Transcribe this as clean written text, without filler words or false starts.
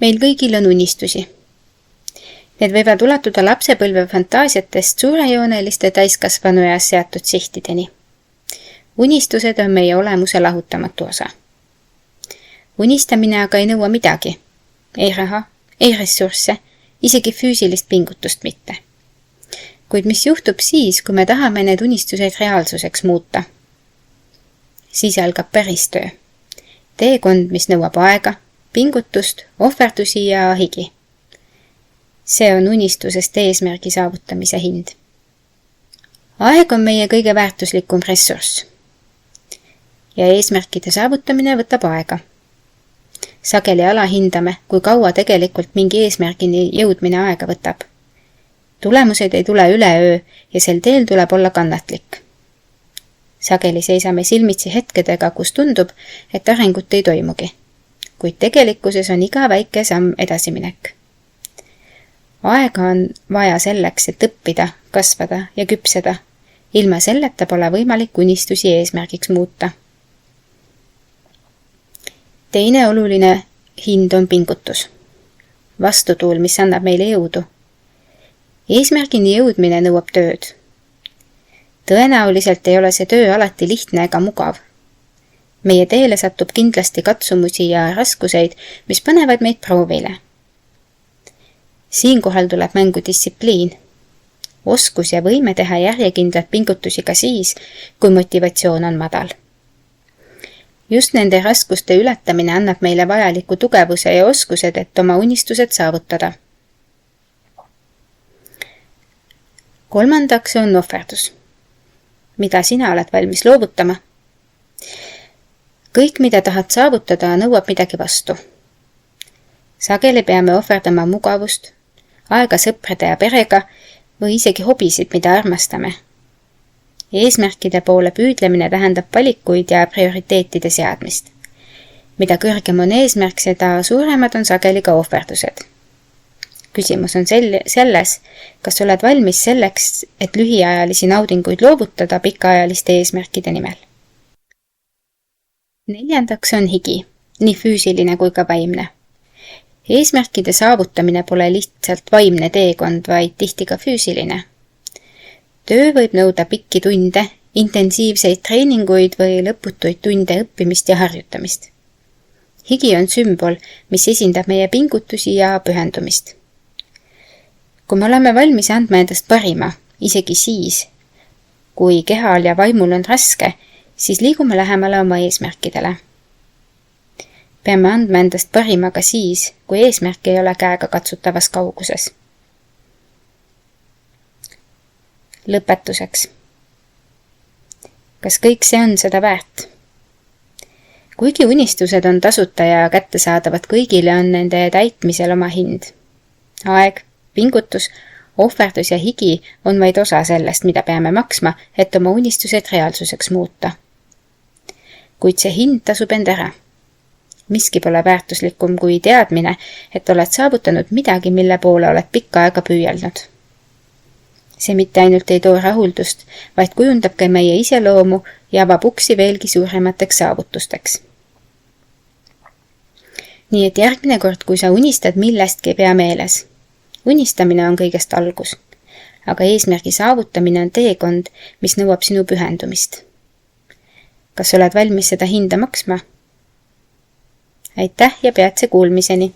Meil kõigil on unistusi. Need võivad ulatuda lapsepõlve fantaasiatest suurejooneliste täiskasvanueas seatud sihtideni. Unistused on meie olemuse lahutamatu osa. Unistamine aga ei nõua midagi. Ei raha, ei ressursse, isegi füüsilist pingutust mitte. Kuid mis juhtub siis, kui me tahame need unistused reaalsuseks muuta? Siis algab päris töö. Teekond, mis nõuab aega, pingutust, ohverdusi ja higi. See on unistusest eesmärgi saavutamise hind. Aeg on meie kõige väärtuslikum ressurss. Ja eesmärkide saavutamine võtab aega. Sageli alahindame, kui kaua tegelikult mingi eesmärgini jõudmine aega võtab. Tulemused ei tule üleöö ja sel teel tuleb olla kannatlik. Sageli seisame silmitsi hetkedega, kus tundub, et arengut ei toimugi, kuid tegelikkuses on iga väike samm edasiminek. Aega on vaja selleks, et õppida, kasvada ja küpseda. Ilma selleta pole võimalik unistusi eesmärgiks muuta. Teine oluline hind on pingutus. Vastutuul, mis annab meile jõudu. Eesmärgini jõudmine nõuab tööd. Tõenäoliselt ei ole see töö alati lihtne ega mugav. Meie teele satub kindlasti katsumusi ja raskuseid, mis panevad meid proovile. Siinkohal tuleb mängu distsipliin. Oskus ja võime teha järjekindlat pingutusi ka siis, kui motivatsioon on madal. Just nende raskuste ületamine annab meile vajaliku tugevuse ja oskused, et oma unistused saavutada. Kolmandaks on ohverdus. Mida sina oled valmis loovutama? Kõik, mida tahad saavutada, nõuab midagi vastu. Sageli peame ohverdama mugavust, aega sõprade ja perega või isegi hobisid, mida armastame. Eesmärkide poole püüdlemine tähendab valikuid ja prioriteetide seadmist. Mida kõrgem on eesmärk, seda suuremad on sageli ka ohverdused. Küsimus on selles, kas oled valmis selleks, et lühiajalisi naudinguid loovutada pikaajaliste eesmärkide nimel. Neljandaks on higi, nii füüsiline kui ka vaimne. Eesmärkide saavutamine pole lihtsalt vaimne teekond, vaid tihti ka füüsiline. Töö võib nõuda pikki tunde, intensiivseid treeninguid või lõputuid tunde õppimist ja harjutamist. Higi on sümbol, mis esindab meie pingutusi ja pühendumist. Kui me oleme valmis andma endast parima, isegi siis, kui kehal ja vaimul on raske, siis liigume lähemale oma eesmärkidele. Peame andma endast parima ka siis, kui eesmärk ei ole käega katsutavas kauguses. Lõpetuseks. Kas kõik see on seda väärt? Kuigi unistused on tasuta ja kättesaadavad kõigile, on nende täitmisel oma hind. Aeg, pingutus, ohverdus ja higi on vaid osa sellest, mida peame maksma, et oma unistused reaalsuseks muuta. Kuid see hind tasub end ära. Miski pole väärtuslikum kui teadmine, et oled saavutanud midagi, mille poole oled pikka aega püüelnud. See mitte ainult ei too rahuldust, vaid kujundab ka meie iseloomu ja avab uksi veelgi suuremateks saavutusteks. Nii et järgmine kord, kui sa unistad millestki, pea meeles. Unistamine on kõigest algus, aga eesmärgi saavutamine on teekond, mis nõuab sinu pühendumist. Kas oled valmis seda hinda maksma? Aitäh ja peatse kuulmiseni!